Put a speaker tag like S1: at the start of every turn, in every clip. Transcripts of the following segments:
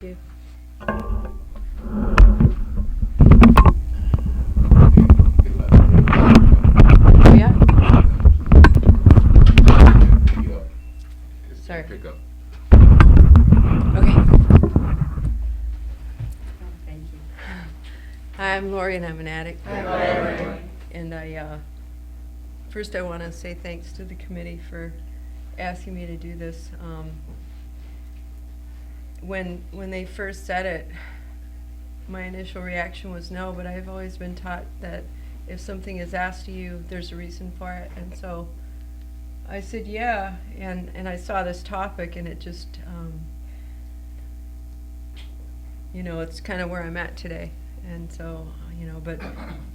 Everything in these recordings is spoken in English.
S1: You. Oh, yeah? Sorry.
S2: Pick up.
S1: Okay.
S3: Thank you.
S1: Hi, I'm Lori and I'm an addict.
S3: Hi, Lori.
S1: And first I want to say thanks to the committee for asking me to do this. When they first said it, my initial reaction was no, but I've always been taught that if something is asked of you, there's a reason for it. And so I said yeah, and I saw this topic and it just, it's kind of where I'm at today. And so, but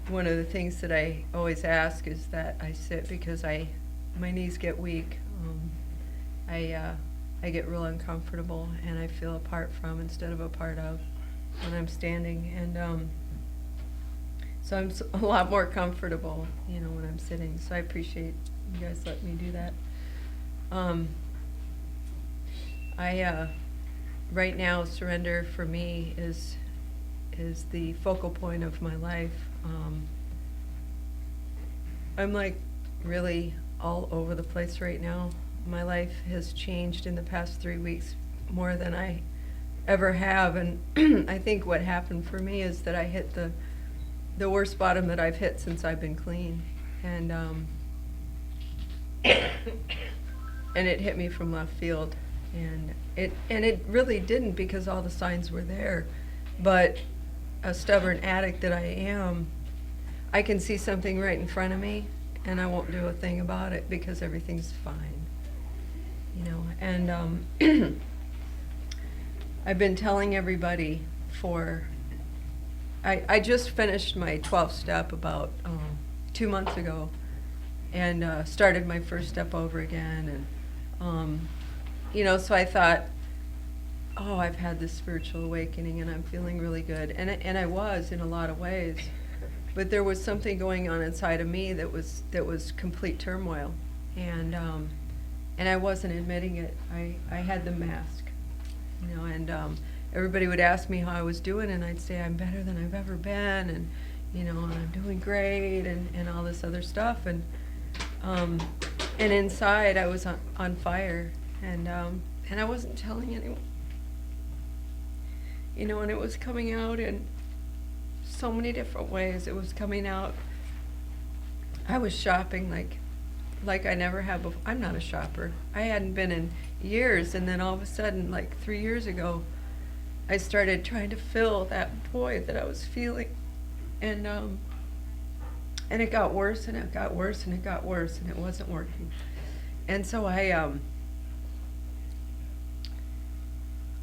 S1: one of the things that I always ask is that I sit because my knees get weak. I get real uncomfortable and I feel apart from instead of a part of when I'm standing. And so I'm a lot more comfortable, when I'm sitting. So I appreciate you guys letting me do that. Right now, surrender for me is the focal point of my life. I'm like really all over the place right now. My life has changed in the past 3 weeks more than I ever have, and I think what happened for me is that I hit the worst bottom that I've hit since I've been clean, and it hit me from left field, and it really didn't because all the signs were there, but a stubborn addict that I am, I can see something right in front of me, and I won't do a thing about it because everything's fine. And I've been telling everybody I just finished my 12th step about 2 months ago and started my first step over again. And, so I thought, oh, I've had this spiritual awakening and I'm feeling really good. And I was in a lot of ways. But there was something going on inside of me that was complete turmoil. And I wasn't admitting it. I had the mask, and everybody would ask me how I was doing, and I'd say I'm better than I've ever been, and I'm doing great, and all this other stuff, and inside I was on fire, and I wasn't telling anyone, and it was coming out in so many different ways. It was coming out. I was shopping like I never have before. I'm not a shopper. I hadn't been in years, and then all of a sudden, like 3 years ago, I started trying to fill that void that I was feeling, and it got worse, and it got worse, and it got worse, and it wasn't working. And so I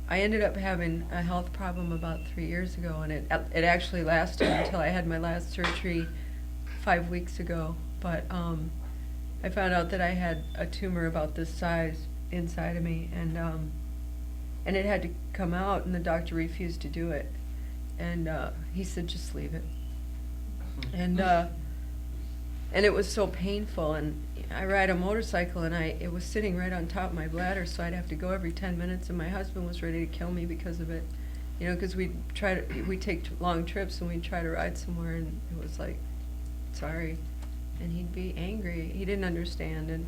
S1: ended up having a health problem about 3 years ago, and it actually lasted until I had my last surgery 5 weeks ago. But I found out that I had a tumor about this size inside of me, and it had to come out, and the doctor refused to do it. And he said, just leave it. And it was so painful, and I ride a motorcycle, and it was sitting right on top of my bladder, so I'd have to go every 10 minutes, and my husband was ready to kill me because of it. Because we take long trips, and we'd try to ride somewhere, and it was like, sorry. And he'd be angry. He didn't understand,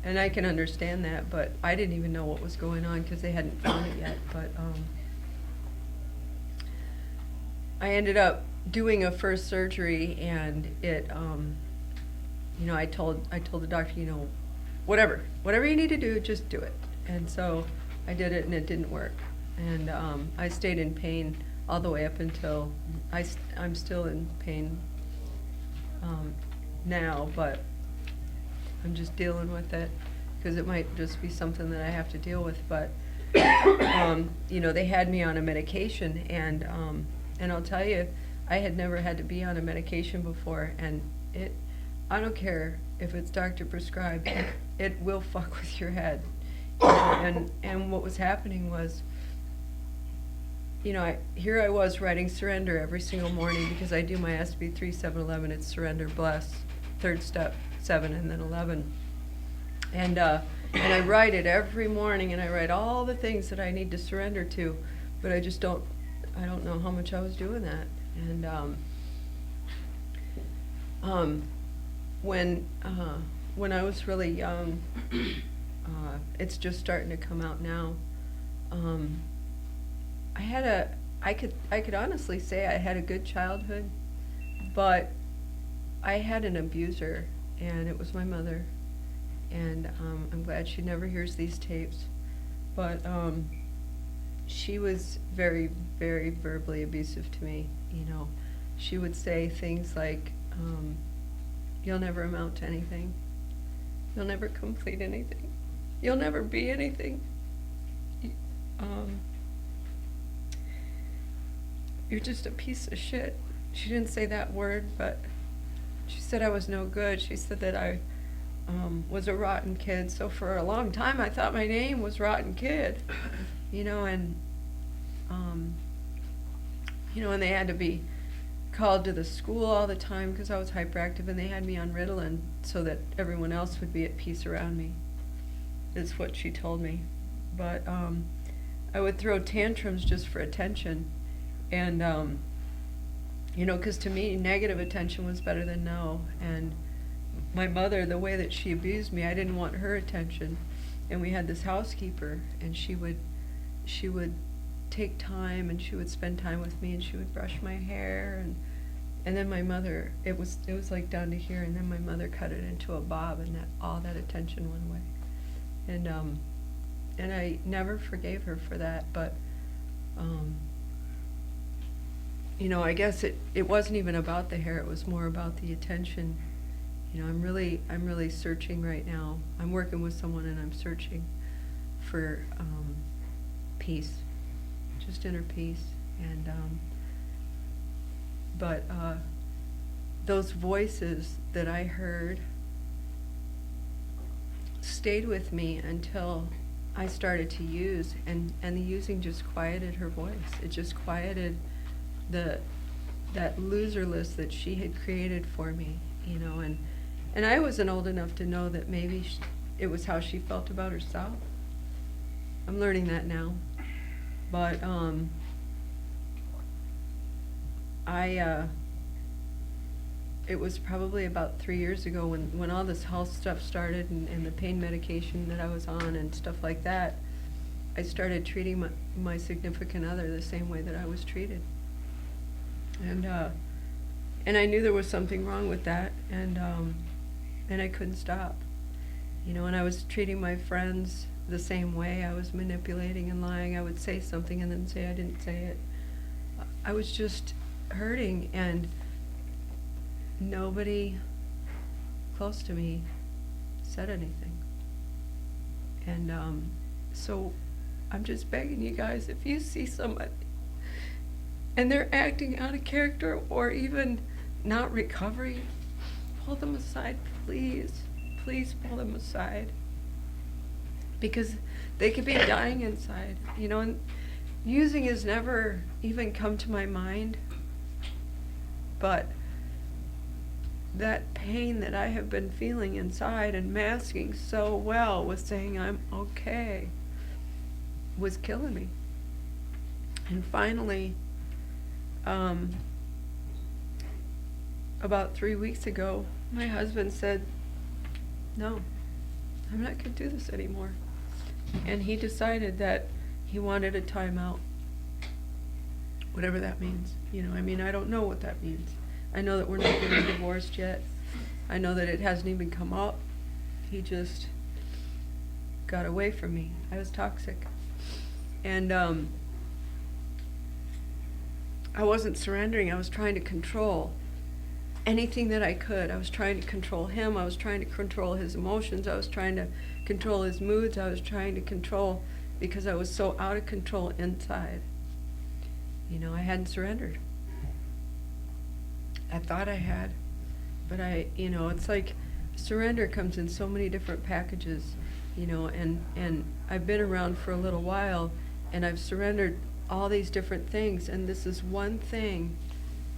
S1: and I can understand that, but I didn't even know what was going on because they hadn't found it yet. But I ended up doing a first surgery, and it, I told the doctor, whatever you need to do, just do it. And so I did it, and it didn't work. And I stayed in pain all the way up until I'm still in pain now, but I'm just dealing with it because it might just be something that I have to deal with. But they had me on a medication, and I'll tell you, I had never had to be on a medication before, and I don't care if it's doctor prescribed, it will fuck with your head. And what was happening was, here I was writing surrender every single morning because I do my SB 3, 7, 11. It's surrender, bless, third step, 7, and then 11. And I write it every morning, and I write all the things that I need to surrender to. but I just don't, I don't know how much I was doing that. And when I was really young, it's just starting to come out now. I could honestly say I had a good childhood, but I had an abuser, and it was my mother. And I'm glad she never hears these tapes, but she was very, very verbally abusive to me. You know, she would say things like, "You'll never amount to anything. You'll never complete anything. You'll never be anything. Y- You're just a piece of shit." She didn't say that word, but she said I was no good. She said that I was a rotten kid. So for a long time, I thought my name was Rotten Kid. You know, and and they had to be called to the school all the time because I was hyperactive, and they had me on Ritalin so that everyone else would be at peace around me. Is what she told me. But I would throw tantrums just for attention, and because to me, negative attention was better than no. And my mother, the way that she abused me, I didn't want her attention. And we had this housekeeper, and she would take time, and she would spend time with me, and she would brush my hair, and then my mother, it was like down to here, and then my mother cut it into a bob, and all that attention went away. And I never forgave her for that, but I guess it wasn't even about the hair, it was more about the attention. I'm really searching right now. I'm working with someone, and I'm searching for peace, just inner peace. And but those voices that I heard stayed with me until I started to use, and the using just quieted her voice. It just quieted that loser list that she had created for me, and I wasn't old enough to know that maybe it was how she felt about herself. I'm learning that now, but it was probably about 3 years ago when all this health stuff started, and the pain medication that I was on and stuff like that. I started treating my significant other the same way that I was treated. And I knew there was something wrong with that, and I couldn't stop. And I was treating my friends the same way. I was manipulating and lying. I would say something and then say I didn't say it. I was just hurting, and nobody close to me said anything. And so I'm just begging you guys, if you see somebody and they're acting out of character or even not recovering, pull them aside, please. Please pull them aside. Because they could be dying inside, and using has never even come to my mind. But that pain that I have been feeling inside and masking so well with saying I'm okay was killing me. And finally, about 3 weeks ago, my husband said, "No, I'm not going to do this anymore." And he decided that he wanted a timeout, whatever that means. I don't know what that means. I know that we're not getting divorced yet. I know that it hasn't even come up. He just got away from me. I was toxic. And I wasn't surrendering. I was trying to control anything that I could. I was trying to control him. I was trying to control his emotions. I was trying to control his moods. I was trying to control, because I was so out of control inside. I hadn't surrendered. I thought I had, but it's like surrender comes in so many different packages, and I've been around for a little while, and I've surrendered all these different things, and this is one thing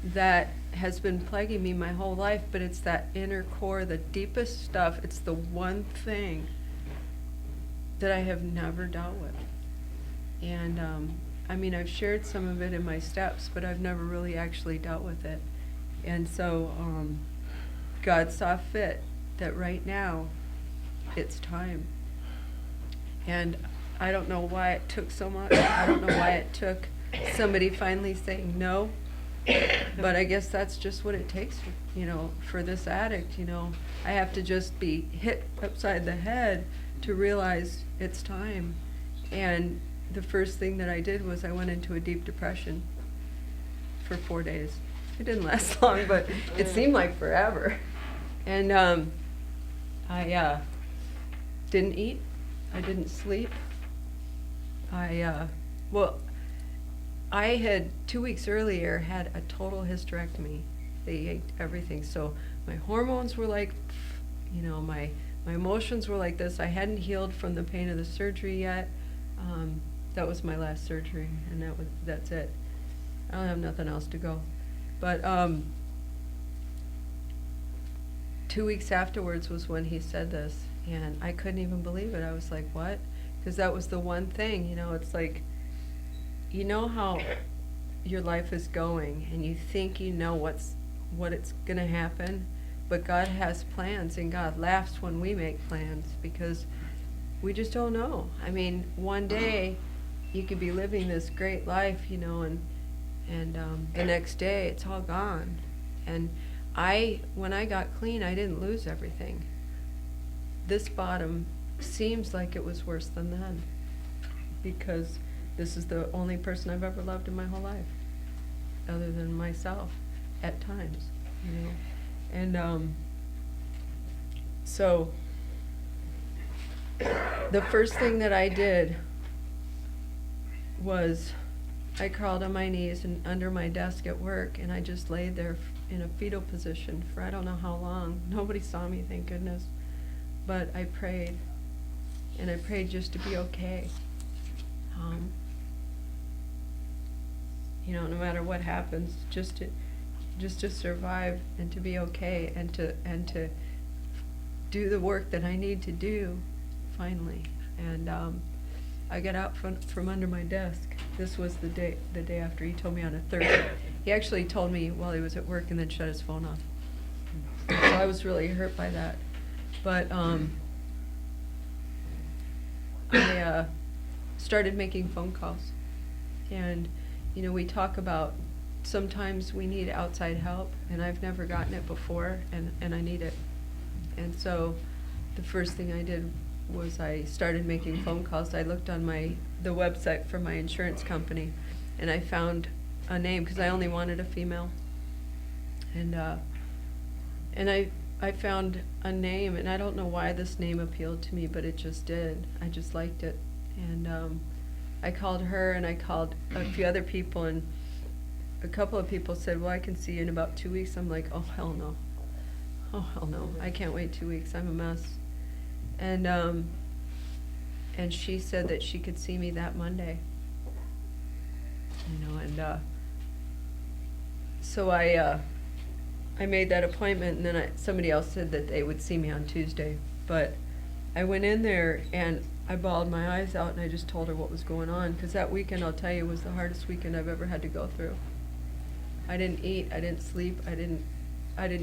S1: that has been plaguing me my whole life, but it's that inner core, the deepest stuff. It's the one thing that I have never dealt with. And I mean, I've shared some of it in my steps, but I've never really actually dealt with it. And so, God saw fit that right now, it's time. And I don't know why it took so much. I don't know why it took somebody finally saying no. But I guess that's just what it takes, for this addict, I have to just be hit upside the head to realize it's time. And the first thing that I did was I went into a deep depression for 4 days. It didn't last long, but it seemed like forever. And I didn't eat. I didn't sleep. I had 2 weeks earlier had a total hysterectomy. They yanked everything. So my hormones were like, my emotions were like this. I hadn't healed from the pain of the surgery yet. That was my last surgery, and that's it. I don't have nothing else to go. But 2 weeks afterwards was when he said this, and I couldn't even believe it. I was like, what? Because that was the one thing, it's like, how your life is going, and you think you know what it's going to happen, but God has plans, and God laughs when we make plans, because we just don't know. I mean, one day you could be living this great life, and the next day it's all gone. And when I got clean, I didn't lose everything. This bottom seems like it was worse than then, because this is the only person I've ever loved in my whole life, other than myself, at times, And so the first thing that I did was I crawled on my knees and under my desk at work, and I just laid there in a fetal position for I don't know how long. Nobody saw me, thank goodness. But I prayed, and I prayed just to be okay. No matter what happens, just to survive and to be okay, and to do the work that I need to do, finally. And I got out from under my desk. This was the day after. He told me on a Thursday. He actually told me while he was at work and then shut his phone off. So I was really hurt by that. But I started making phone calls. And, we talk about sometimes we need outside help, and I've never gotten it before, and I need it. And so the first thing I did was I started making phone calls. I looked on the website for my insurance company, and I found a name, because I only wanted a female. And I found a name, and I don't know why this name appealed to me, but it just did. I just liked it. And I called her, and I called a few other people, and a couple of people said, well, I can see you in about 2 weeks. I'm like, oh, hell no. Oh, hell no. I can't wait 2 weeks. I'm a mess. And she said that she could see me that Monday. So I made that appointment, and then somebody else said that they would see me on Tuesday. But I went in there, and I bawled my eyes out, and I just told her what was going on, because that weekend, I'll tell you, was the hardest weekend I've ever had to go through. I didn't eat, I didn't sleep, I didn't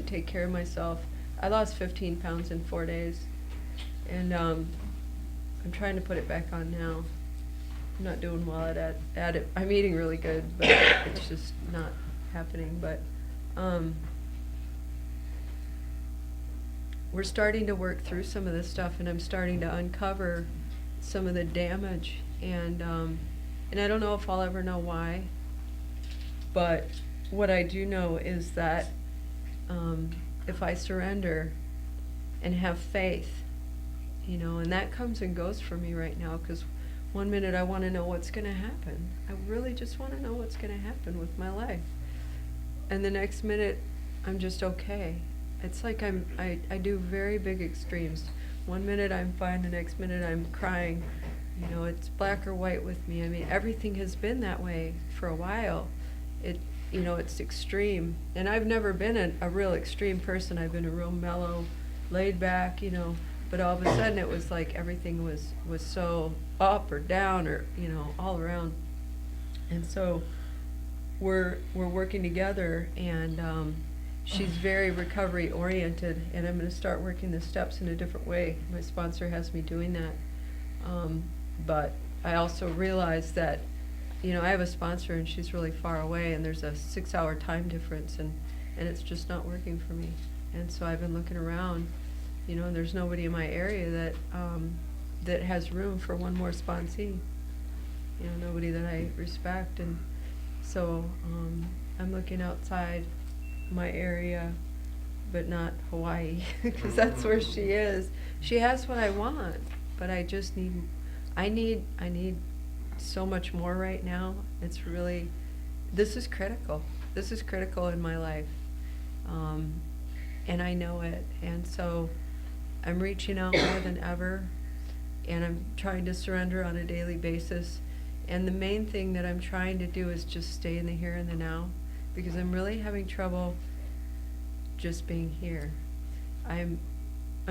S1: take care of myself. I lost 15 pounds in 4 days, and I'm trying to put it back on now. I'm not doing well at it. I'm eating really good, but it's just not happening. But we're starting to work through some of this stuff, and I'm starting to uncover some of the damage, and I don't know if I'll ever know why, but what I do know is that if I surrender and have faith, and that comes and goes for me right now, because one minute I want to know what's going to happen. I really just want to know what's going to happen with my life. And the next minute, I'm just okay. It's like I do very big extremes. One minute I'm fine, the next minute I'm crying. It's black or white with me. I mean, everything has been that way for a while. It's extreme. And I've never been a real extreme person. I've been a real mellow, laid back, but all of a sudden it was like everything was so up or down or, all around. And so we're working together, and she's very recovery oriented, and I'm going to start working the steps in a different way. My sponsor has me doing that. But I also realize that, you know, I have a sponsor and she's really far away, and there's a 6-hour time difference, and it's just not working for me. And so I've been looking around, you know, and there's nobody in my area that that has room for one more sponsee. You know, nobody that I respect, and so I'm looking outside my area, but not Hawaii, because that's where she is. She has what I want, but I just need, I need so much more right now. It's really, this is critical. This is critical in my life, and I know it. And so I'm reaching out more than ever, and I'm trying to surrender on a daily basis. And the main thing that I'm trying to do is just stay in the here and the now, because I'm really having trouble just being here. I'm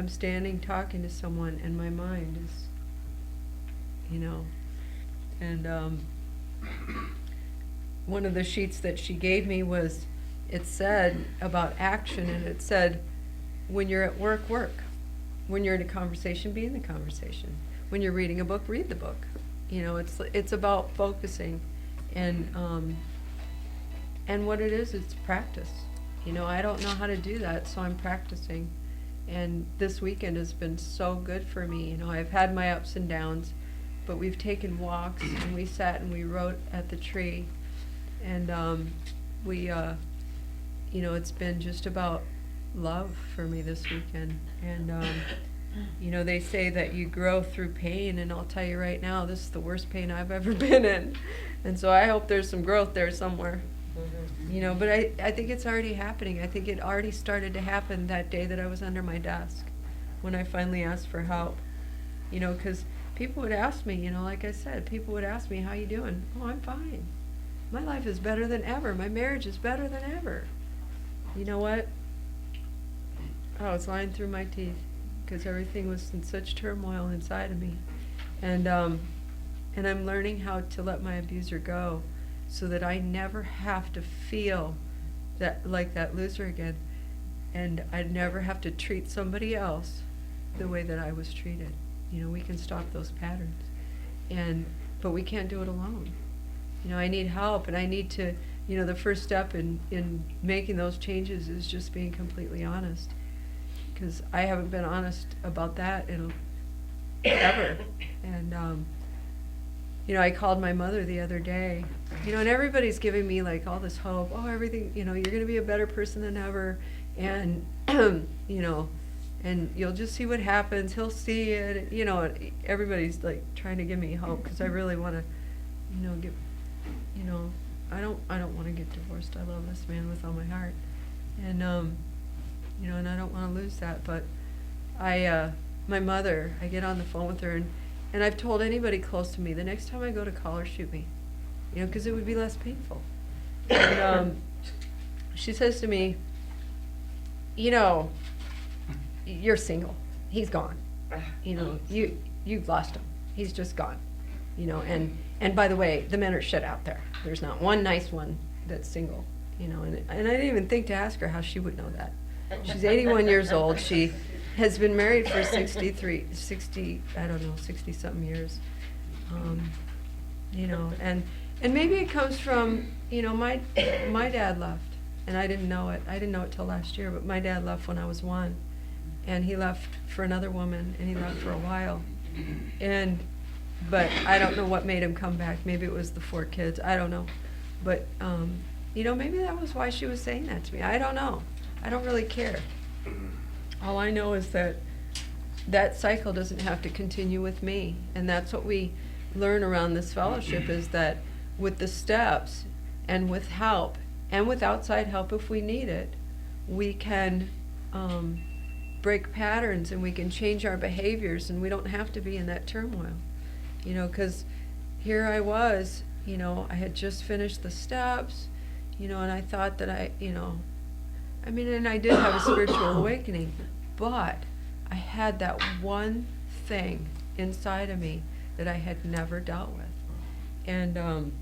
S1: standing talking to someone, and my mind is, you know, and one of the sheets that she gave me was, it said about action, and it said, when you're at work, work. When you're in a conversation, be in the conversation. When you're reading a book, read the book. You know, it's about focusing, and what it is, it's practice. You know, I don't know how to do that, so I'm practicing. And this weekend has been so good for me. You know, I've had my ups and downs, but we've taken walks, and we sat and we wrote at the tree, and we, you know, it's been just about love for me this weekend. And you know, they say that you grow through pain, and I'll tell you right now, this is the worst pain I've ever been in. And so I hope there's some growth there somewhere. You know, but I think it's already happening. I think it already started to happen that day that I was under my desk, when I finally asked for help. You know, because people would ask me, you know, like I said, people would ask me, how you doing? Oh, I'm fine. My life is better than ever. My marriage is better than ever. You know what? Oh, it's lying through my teeth, because everything was in such turmoil inside of me. And I'm learning how to let my abuser go, so that I never have to feel that, like that loser again, and I never have to treat somebody else the way that I was treated. You know, we can stop those patterns, but we can't do it alone. You know, I need help, and I need to, you know, the first step in making those changes is just being completely honest, because I haven't been honest about that in ever. And you know, I called my mother the other day, you know, and everybody's giving me like all this hope. Oh, everything, you know, you're going to be a better person than ever, and you know, and you'll just see what happens. He'll see it. You know, everybody's like trying to give me hope, because I really want to, you know, you know, I don't want to get divorced. I love this man with all my heart, and you know, and I don't want to lose that. But my mother, I get on the phone with her, and I've told anybody close to me, the next time I go to call her, shoot me, you know, because it would be less painful. And she says to me, you know, you're single. He's gone. You know, you've lost him. He's just gone. You know, and by the way, the men are shit out there. There's not one nice one that's single. You know, and I didn't even think to ask her how she would know that. She's 81 years old. She has been married for 60 something years. You know, and maybe it comes from, you know, my dad left, and I didn't know it. I didn't know it till last year, but my dad left when I was 1, and he left for another woman, and he left for a while. But I don't know what made him come back. Maybe it was the 4 kids. I don't know. But you know, maybe that was why she was saying that to me. I don't know. I don't really care. All I know is that that cycle doesn't have to continue with me. And that's what we learn around this fellowship, is that with the steps, and with help, and with outside help if we need it, we can break patterns, and we can change our behaviors, and we don't have to be in that turmoil. You know, because here I was, you know, I had just finished the steps, you know, and I thought that you know, I mean, and I did have a spiritual awakening, but I had that one thing inside of me that I had never dealt with. And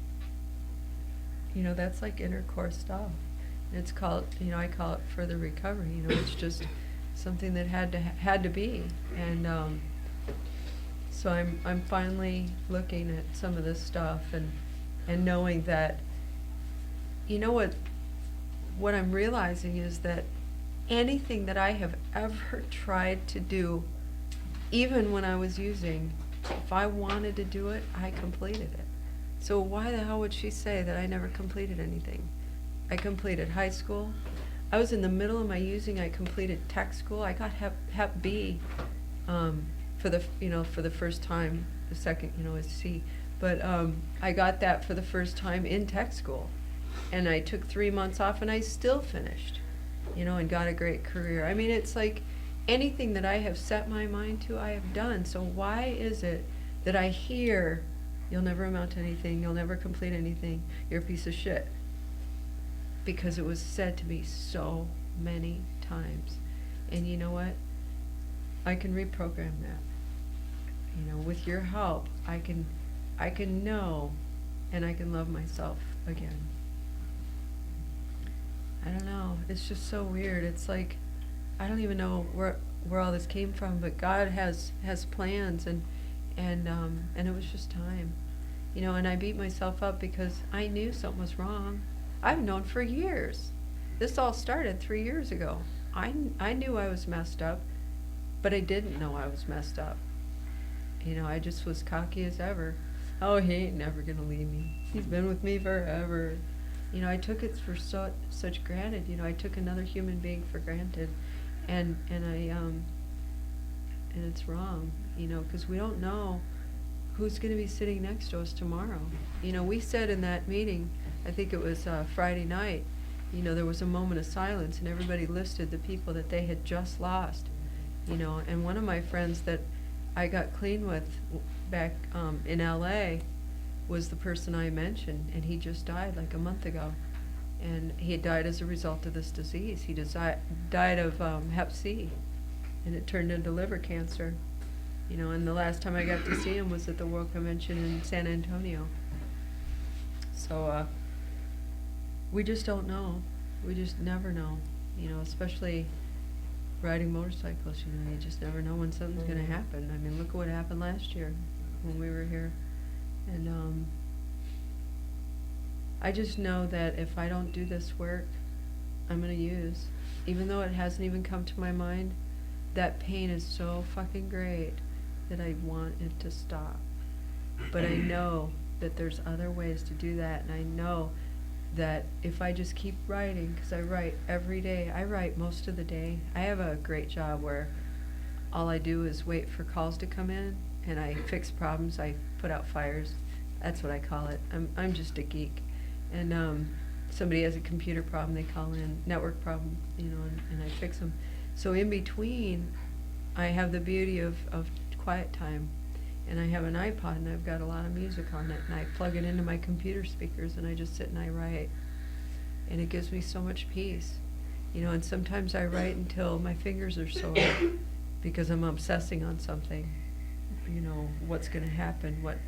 S1: that's like inner core stuff. And it's called, I call it further recovery. It's just something that had to be. And so I'm finally looking at some of this stuff and knowing that, what I'm realizing is that anything that I have ever tried to do, even when I was using, if I wanted to do it, I completed it. So why the hell would she say that I never completed anything? I completed high school. I was in the middle of my using. I completed tech school. I got Hep B for the first time. The second, is C. But I got that for the first time in tech school. And I took 3 months off and I still finished, and got a great career. I mean, it's like anything that I have set my mind to, I have done. So why is it that I hear, you'll never amount to anything, you'll never complete anything, you're a piece of shit? Because it was said to me so many times. And you know what? I can reprogram that. With your help, I can know and I can love myself again. I don't know. It's just so weird. It's like I don't even know where all this came from, but God has plans, and it was just time, And I beat myself up because I knew something was wrong. I've known for years. This all started 3 years ago. I knew I was messed up, but I didn't know I was messed up. I just was cocky as ever. Oh, he ain't never gonna leave me. He's been with me forever. I took it for such granted. I took another human being for granted, and it's wrong. Because we don't know who's going to be sitting next to us tomorrow. We said in that meeting, I think it was Friday night, there was a moment of silence, and everybody listed the people that they had just lost. And one of my friends that I got clean with back in LA was the person I mentioned, and he just died like a month ago. And he had died as a result of this disease. He died of Hep C, and it turned into liver cancer. And the last time I got to see him was at the World Convention in San Antonio. So we just don't know. We just never know. Especially riding motorcycles. You just never know when something's going to happen. I mean, look at what happened last year when we were here. And I just know that if I don't do this work, I'm going to use. Even though it hasn't even come to my mind, that pain is so fucking great that I want it to stop. But I know that there's other ways to do that, and I know that if I just keep writing, because I write every day, I write most of the day. I have a great job where all I do is wait for calls to come in, and I fix problems, I put out fires. That's what I call it. I'm just a geek. And somebody has a computer problem, they call in, network problem, and I fix them. So in between, I have the beauty of quiet time, and I have an iPod, and I've got a lot of music on it, and I plug it into my computer speakers, and I just sit and I write, and it gives me so much peace, and sometimes I write until my fingers are sore because I'm obsessing on something, what's going to happen, what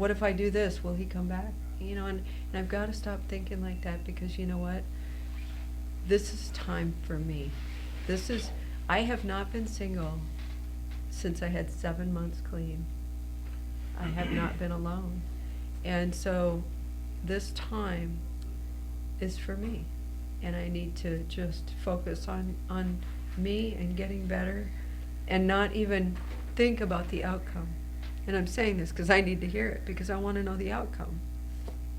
S1: if I do this, will he come back, and I've got to stop thinking like that, because you know what, this is time for me. I have not been single since I had 7 months clean. I have not been alone. And so this time is for me. And I need to just focus on me and getting better and not even think about the outcome. And I'm saying this because I need to hear it, because I want to know the outcome.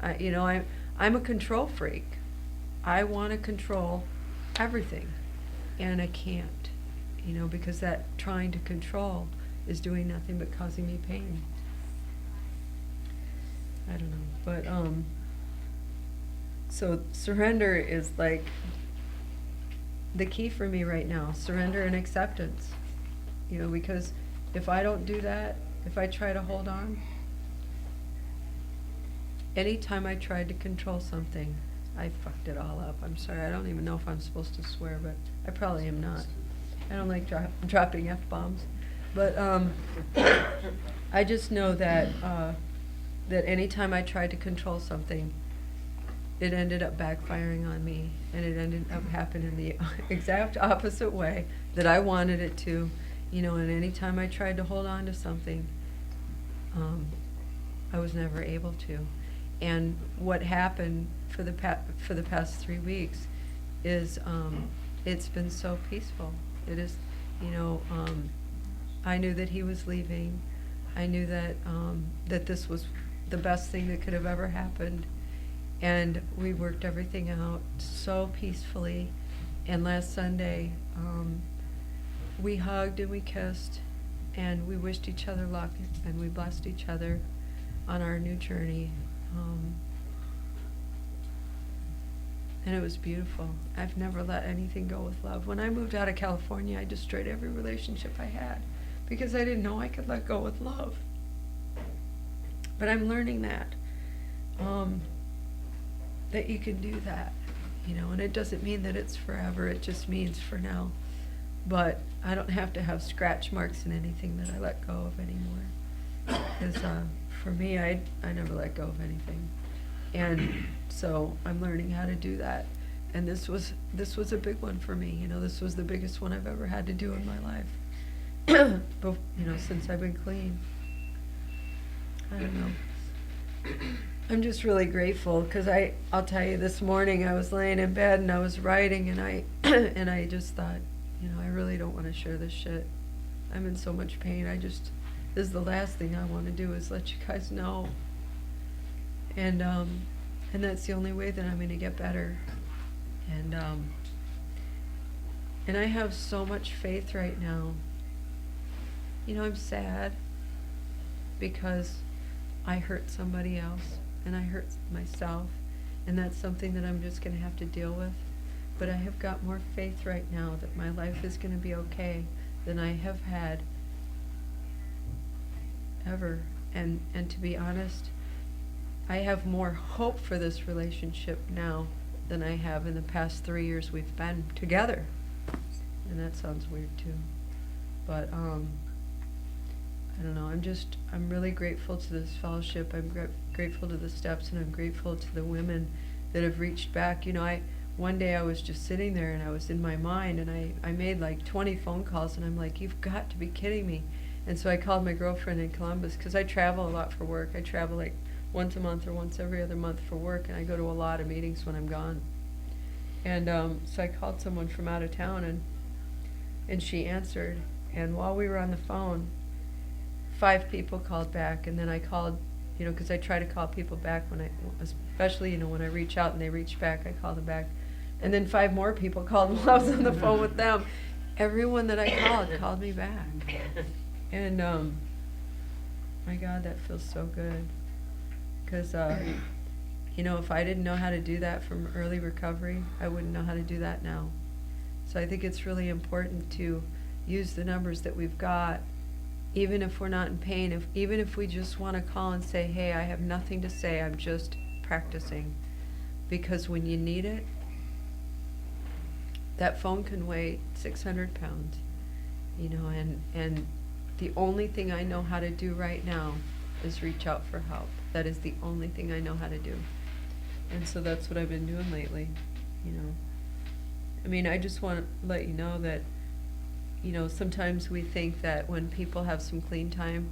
S1: I'm a control freak. I want to control everything, and I can't. Because that trying to control is doing nothing but causing me pain. I don't know, but so surrender is like the key for me right now. Surrender and acceptance. Because if I don't do that, if I try to hold on, anytime I tried to control something, I fucked it all up. I'm sorry, I don't even know if I'm supposed to swear, but I probably am not. I don't like dropping F-bombs. But I just know that that anytime I tried to control something, it ended up backfiring on me, and it ended up happening the exact opposite way that I wanted it to. You know, and any time I tried to hold on to something, I was never able to. And what happened for the past 3 weeks is it's been so peaceful. It is, you know, I knew that he was leaving. I knew that that this was the best thing that could have ever happened, and we worked everything out so peacefully. And last Sunday, we hugged and we kissed, and we wished each other luck, and we blessed each other on our new journey. And it was beautiful. I've never let anything go with love. When I moved out of California, I destroyed every relationship I had because I didn't know I could let go with love. But I'm learning that you can do that, you know, and it doesn't mean that it's forever. It just means for now. But I don't have to have scratch marks in anything that I let go of anymore. Because for me, I never let go of anything. And so I'm learning how to do that. And this was a big one for me. You know, this was the biggest one I've ever had to do in my life. But, you know, since I've been clean. I don't know. I'm just really grateful because I'll tell you, this morning I was laying in bed and I was writing, and I and I just thought, you know, I really don't want to share this shit. I'm in so much pain. This is the last thing I want to do is let you guys know. And that's the only way that I'm going to get better. And I have so much faith right now. You know, I'm sad because I hurt somebody else and I hurt myself, and that's something that I'm just going to have to deal with. But I have got more faith right now that my life is going to be okay than I have had ever. And to be honest, I have more hope for this relationship now than I have in the past 3 years we've been together. And that sounds weird too. But I don't know, I'm really grateful to this fellowship. I'm grateful to the steps, and I'm grateful to the women that have reached back. You know, one day I was just sitting there and I was in my mind, and I made like 20 phone calls, and I'm like, you've got to be kidding me. And so I called my girlfriend in Columbus, because I travel a lot for work. I travel like once a month or once every other month for work, and I go to a lot of meetings when I'm gone. And so I called someone from out of town, and she answered. And while we were on the phone, 5 people called back, and then I called, you know, because I try to call people back especially, you know, when I reach out and they reach back, I call them back. And then 5 more people called while I was on the phone with them. Everyone that I called me back. And my God, that feels so good. Because, you know, if I didn't know how to do that from early recovery, I wouldn't know how to do that now. So I think it's really important to use the numbers that we've got, even if we're not in pain, even if we just want to call and say, hey, I have nothing to say, I'm just practicing. Because when you need it, that phone can weigh 600 pounds, you know, and the only thing I know how to do right now is reach out for help. That is the only thing I know how to do. And so that's what I've been doing lately, you know. I mean, I just want to let you know that, you know, sometimes we think that when people have some clean time,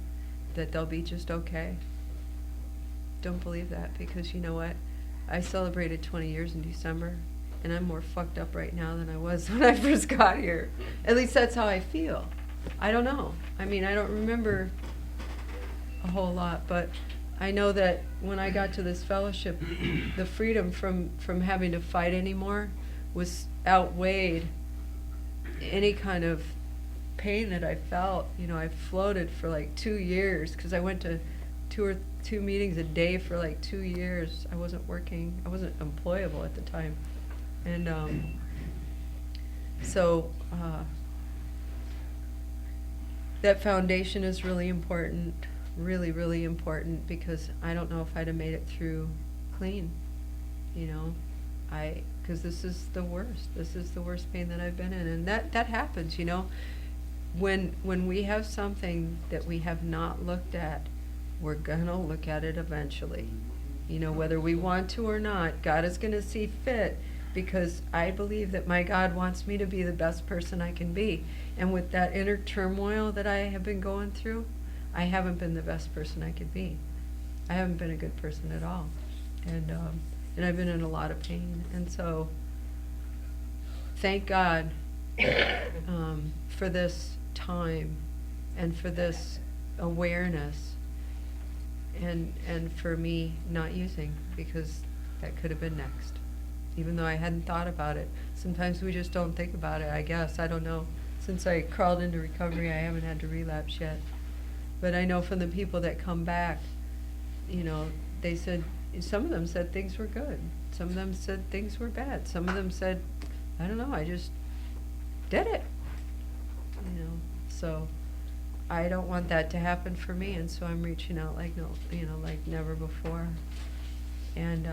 S1: that they'll be just okay. Don't believe that, because you know what? I celebrated 20 years in December, and I'm more fucked up right now than I was when I first got here. At least that's how I feel. I don't know. I mean, I don't remember a whole lot, but I know that when I got to this fellowship, the freedom from having to fight anymore was outweighed any kind of pain that I felt. You know, I floated for like 2 years because I went to two meetings a day for like 2 years. I wasn't working. I wasn't employable at the time. And so that foundation is really important, really, really important, because I don't know if I'd have made it through clean, you know. Because this is the worst. This is the worst pain that I've been in, and that happens, you know. When we have something that we have not looked at, we're gonna look at it eventually. You know, whether we want to or not, God is going to see fit, because I believe that my God wants me to be the best person I can be. And with that inner turmoil that I have been going through, I haven't been the best person I could be. I haven't been a good person at all. And I've been in a lot of pain. And so, thank God for this time and for this awareness, and for me not using, because that could have been next. Even though I hadn't thought about it. Sometimes we just don't think about it, I guess. I don't know. Since I crawled into recovery, I haven't had to relapse yet. But I know from the people that come back, you know, they said, some of them said things were good. Some of them said things were bad. Some of them said, I don't know, I just did it. You know, so I don't want that to happen for me, and so I'm reaching out like like never before. And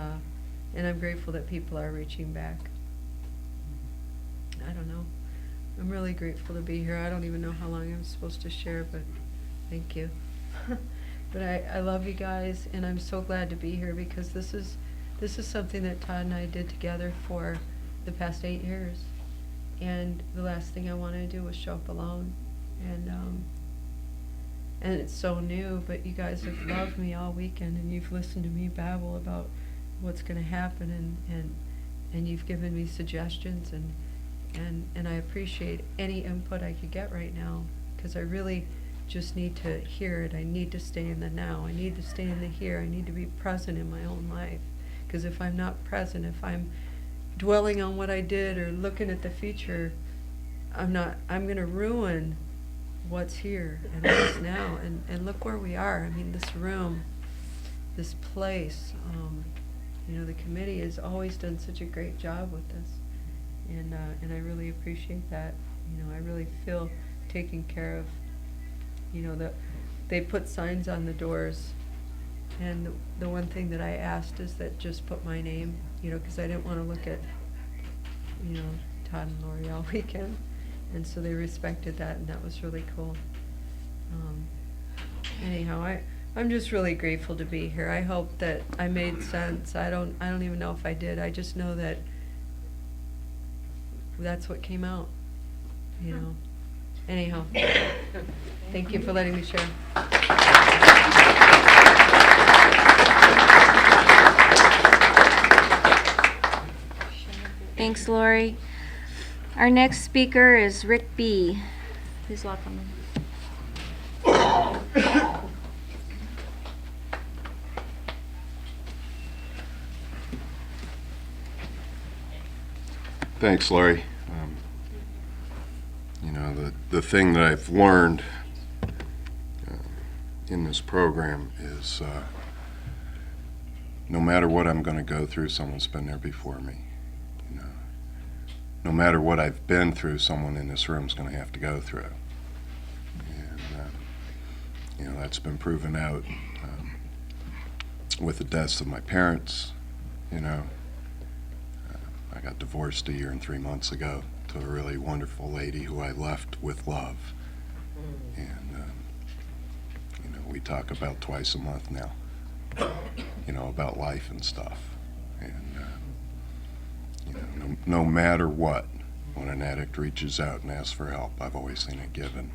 S1: I'm grateful that people are reaching back. I don't know. I'm really grateful to be here. I don't even know how long I'm supposed to share, but thank you. But I love you guys, and I'm so glad to be here, because this is something that Todd and I did together for the past 8 years. And the last thing I wanted to do was show up alone. And it's so new, but you guys have loved me all weekend, and you've listened to me babble about what's going to happen, and you've given me suggestions, and I appreciate any input I could get right now, because I really just need to hear it. I need to stay in the now. I need to stay in the here. I need to be present in my own life, because if I'm not present, if I'm dwelling on what I did or looking at the future, I'm going to ruin what's here and what's now. And look where we are. I mean, this room, this place, you know, the committee has always done such a great job with this, and I really appreciate that. You know, I really feel taken care of. You know, they put signs on the doors, and the one thing that I asked is that just put my name, you know, because I didn't want to look at, you know, Todd and Lori all weekend, and so they respected that, and that was really cool. Anyhow, I'm just really grateful to be here. I hope that I made sense. I don't even know if I did. I just know that that's what came out, you know. Anyhow, thank you for letting me share.
S2: Thanks, Lori. Our next speaker is Rick B. Please welcome him.
S4: Thanks, Lori. You know, the thing that I've learned in this program is no matter what I'm going to go through, someone's been there before me. You know, no matter what I've been through, someone in this room is going to have to go through. And you know, that's been proven out with the deaths of my parents. You know, I got divorced 1 year and 3 months ago to a really wonderful lady who I left with love. And, you know, we talk about twice a month now, you know, about life and stuff. And, you know, no matter what, when an addict reaches out and asks for help, I've always seen it given.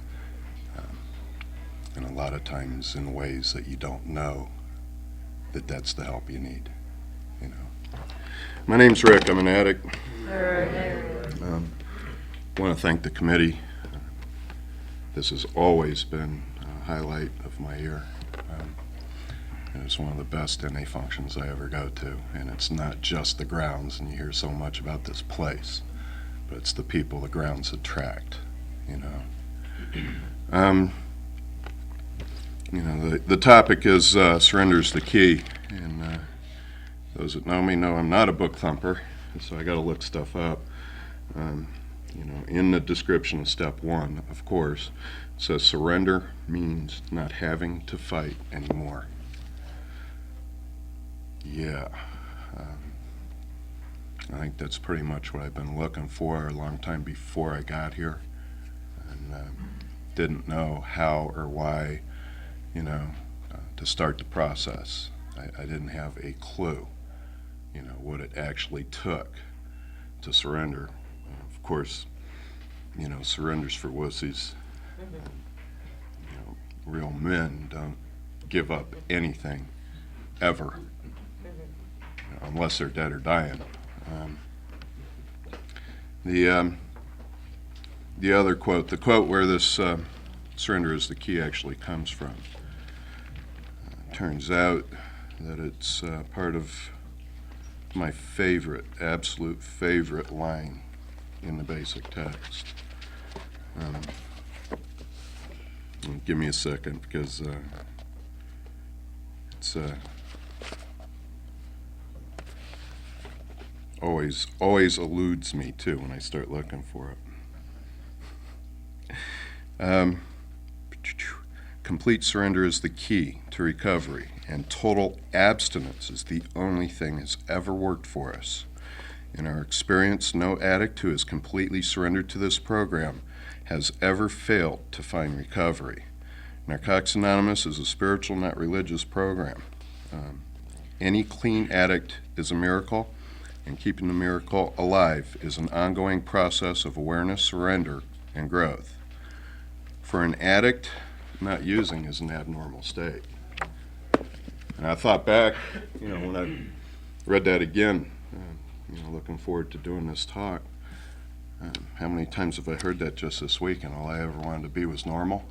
S4: And a lot of times in ways that you don't know that that's the help you need, you know. My name's Rick. I'm an addict. I want to thank the committee. This has always been a highlight of my year. It's one of the best NA functions I ever go to, and it's not just the grounds, and you hear so much about this place, but it's the people the grounds attract, you know. You know, the topic is surrender's the key, and those that know me know I'm not a book thumper, so I got to look stuff up. You know, in the description of step 1, of course, it says surrender means not having to fight anymore. Yeah, I think that's pretty much what I've been looking for a long time before I got here, and didn't know how or why, you know, to start the process. I didn't have a clue, what it actually took to surrender. Of course, surrenders for wussies. Real men don't give up anything, ever, unless they're dead or dying. The other quote, the quote where this surrender is the key actually comes from. Turns out that it's part of my favorite, absolute favorite line in the basic text. Give me a second, because it's always eludes me too when I start looking for it. Complete surrender is the key to recovery, and total abstinence is the only thing that's ever worked for us. In our experience, no addict who has completely surrendered to this program has ever failed to find recovery. Narcotics Anonymous is a spiritual, not religious program. Any clean addict is a miracle, and keeping the miracle alive is an ongoing process of awareness, surrender, and growth. For an addict, not using is an abnormal state. And I thought back, when I read that again, looking forward to doing this talk, how many times have I heard that just this week, and all I ever wanted to be was normal?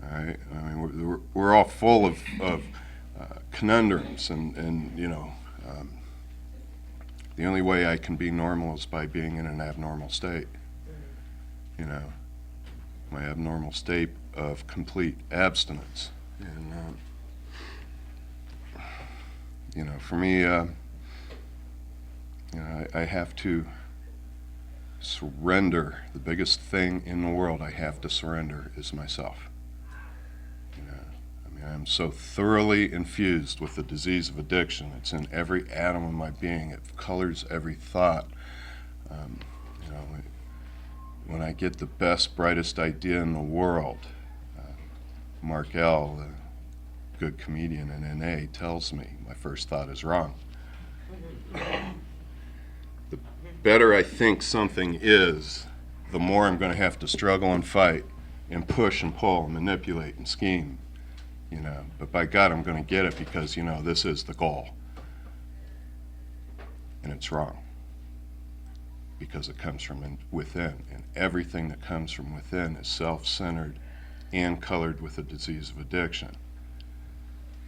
S4: All right, I mean, we're all full of conundrums, and the only way I can be normal is by being in an abnormal state. My abnormal state of complete abstinence. And for me, I have to surrender. The biggest thing in the world I have to surrender is myself. I'm so thoroughly infused with the disease of addiction. It's in every atom of my being. It colors every thought. When I get the best, brightest idea in the world, Mark L., the good comedian in NA, tells me my first thought is wrong. The better I think something is, the more I'm going to have to struggle and fight and push and pull and manipulate and scheme. But by God, I'm going to get it, because, this is the goal. And it's wrong, because it comes from within. And everything that comes from within is self-centered and colored with the disease of addiction.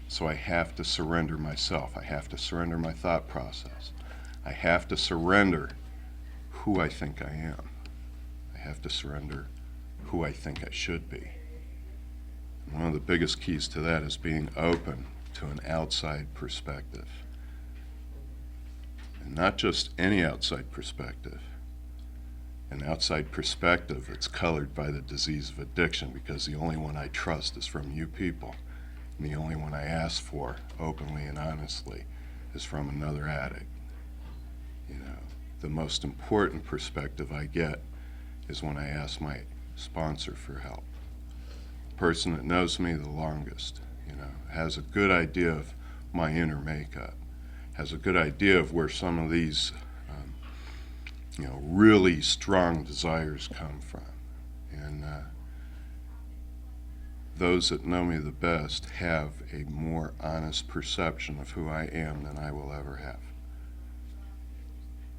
S4: So I have to surrender myself. I have to surrender my thought process. I have to surrender who I think I am. I have to surrender who I think I should be. One of the biggest keys to that is being open to an outside perspective. And not just any outside perspective. An outside perspective that's colored by the disease of addiction, because the only one I trust is from you people. And the only one I ask for, openly and honestly, is from another addict. The most important perspective I get is when I ask my sponsor for help. Person that knows me the longest, has a good idea of my inner makeup, has a good idea of where some of these, really strong desires come from. And those that know me the best have a more honest perception of who I am than I will ever have.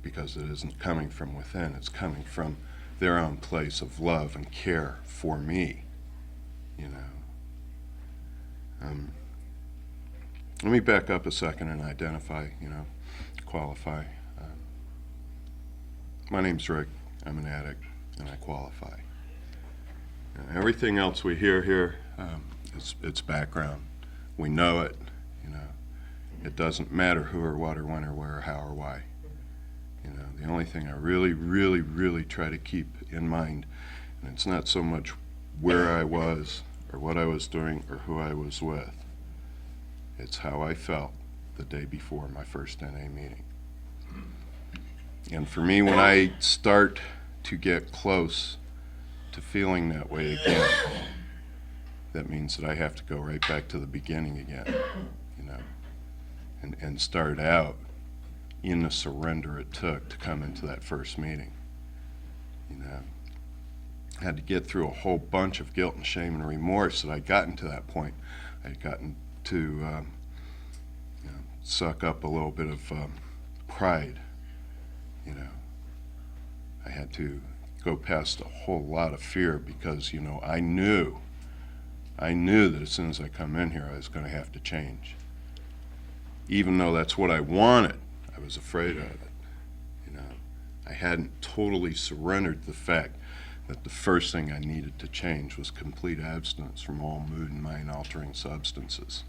S4: Because it isn't coming from within, it's coming from their own place of love and care for me. Let me back up a second and identify, qualify. My name's Rick. I'm an addict, and I qualify. Everything else we hear here, it's background. We know it. It doesn't matter who or what or when or where or how or why. The only thing I really, really, really try to keep in mind, and it's not so much where I was or what I was doing or who I was with. It's how I felt the day before my first NA meeting. And for me, when I start to get close to feeling that way again, that means that I have to go right back to the beginning again, you know, and start out in the surrender it took to come into that first meeting. You know, I had to get through a whole bunch of guilt and shame and remorse that I'd gotten to that point. I'd gotten to you know, suck up a little bit of pride. You know, I had to go past a whole lot of fear because, you know, I knew that as soon as I come in here I was going to have to change. Even though that's what I wanted, I was afraid of it. You know, I hadn't totally surrendered the fact that the first thing I needed to change was complete abstinence from all mood and mind altering substances.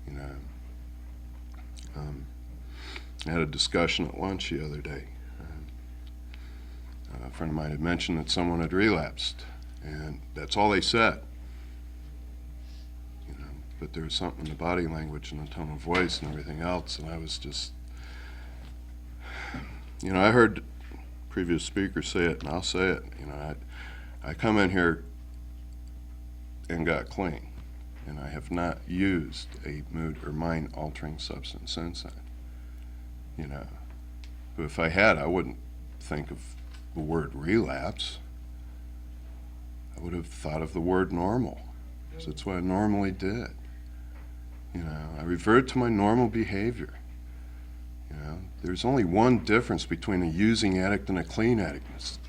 S4: You know, I had a discussion at lunch the other day. A friend of mine had mentioned that someone had relapsed, and that's all they said. You know, but there was something in the body language and the tone of voice and everything else, and I was just, you know, I heard previous speakers say it, and I'll say it. You know, I come in here and got clean, and I have not used a mood or mind altering substance since then. You know, but if I had, I wouldn't think of the word relapse. I would have thought of the word normal, because that's what I normally did. You know, I reverted to my normal behavior. You know, there's only one difference between a using addict and a clean addict. It's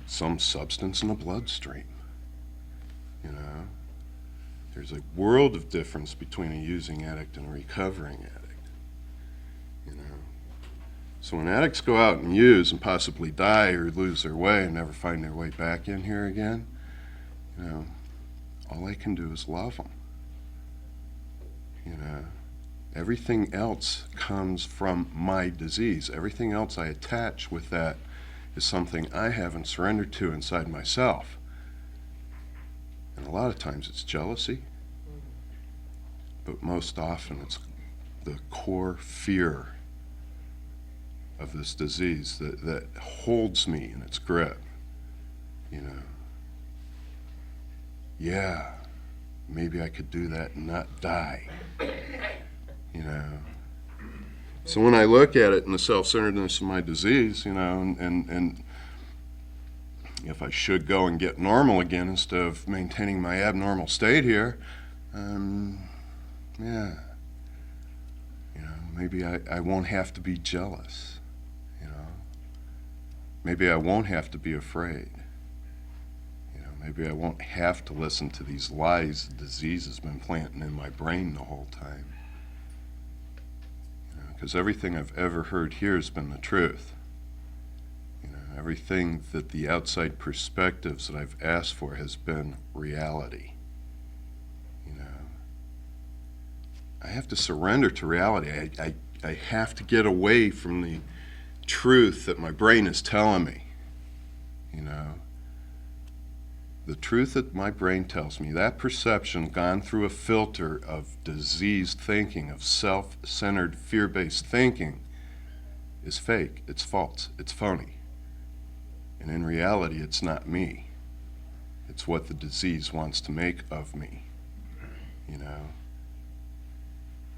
S4: some substance in the bloodstream. You know, there's a world of difference between a using addict and a recovering addict. You know, so when addicts go out and use and possibly die or lose their way and never find their way back in here again, you know, all I can do is love them. You know, everything else comes from my disease. Everything else I attach with that is something I haven't surrendered to inside myself. And a lot of times it's jealousy, but most often it's the core fear of this disease that holds me in its grip. You know, yeah, maybe I could do that and not die. You know, so when I look at it in the self-centeredness of my disease, you know, and if I should go and get normal again instead of maintaining my abnormal state here, yeah, you know, maybe I won't have to be jealous, you know, maybe I won't have to be afraid, you know, maybe I won't have to listen to these lies the disease has been planting in my brain the whole time, you know, because everything I've ever heard here has been the truth. You know, everything that the outside perspectives that I've asked for has been reality. I have to surrender to reality. I have to get away from the truth that my brain is telling me. You know, the truth that my brain tells me, that perception gone through a filter of diseased thinking, of self-centered, fear-based thinking, is fake, it's false, it's phony. And in reality, it's not me. It's what the disease wants to make of me, you know.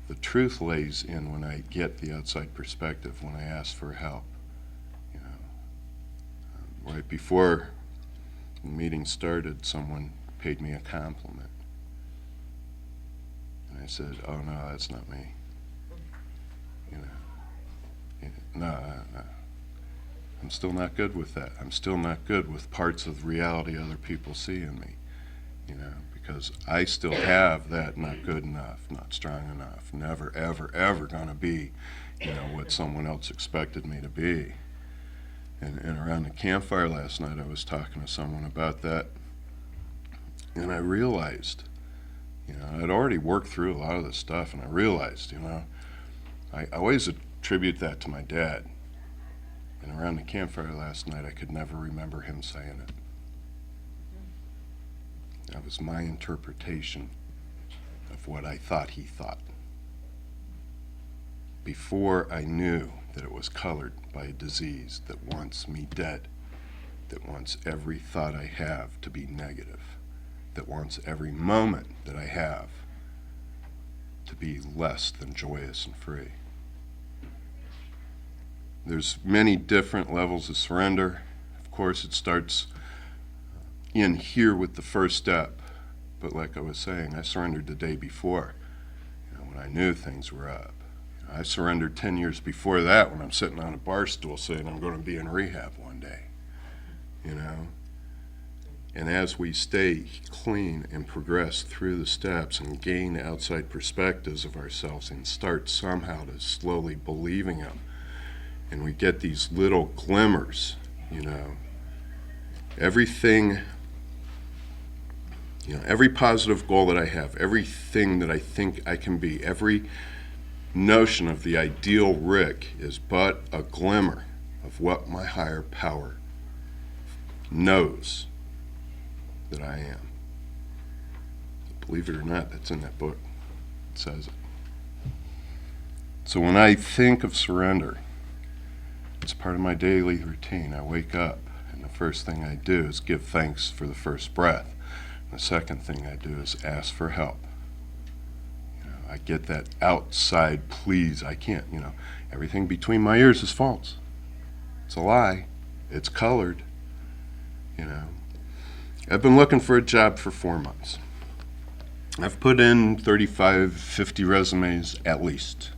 S4: The truth lays in when I get the outside perspective, when I ask for help. You know, right before the meeting started, someone paid me a compliment, and I said, "Oh no, that's not me." You know, no, I'm still not good with that. I'm still not good with parts of reality other people see in me. You know, because I still have that not good enough, not strong enough, never, ever, ever going to be, you know, what someone else expected me to be. And around the campfire last night, I was talking to someone about that, and I realized, you know, I'd already worked through a lot of this stuff, and I realized, you know, I always attribute that to my dad. And around the campfire last night, I could never remember him saying it. That was my interpretation of what I thought he thought, before I knew that it was colored by a disease that wants me dead, that wants every thought I have to be negative. that wants every moment that I have to be less than joyous and free. There's many different levels of surrender. Of course, it starts in here with the first step. But like I was saying, I surrendered the day before, when I knew things were up. I surrendered 10 years before that when I'm sitting on a bar stool saying I'm going to be in rehab one day. And as we stay clean and progress through the steps and gain outside perspectives of ourselves and start somehow to slowly believing them, and we get these little glimmers, everything, every positive goal that I have, everything that I think I can be, every notion of the ideal Rick is but a glimmer of what my higher power knows that I am. Believe it or not, that's in that book. It says it. So when I think of surrender, it's part of my daily routine. I wake up, and the first thing I do is give thanks for the first breath. The second thing I do is ask for help. I get that outside please. I can't, everything between my ears is false. It's a lie. It's colored. I've been looking for a job for 4 months. I've put in 35, 50 resumes at least.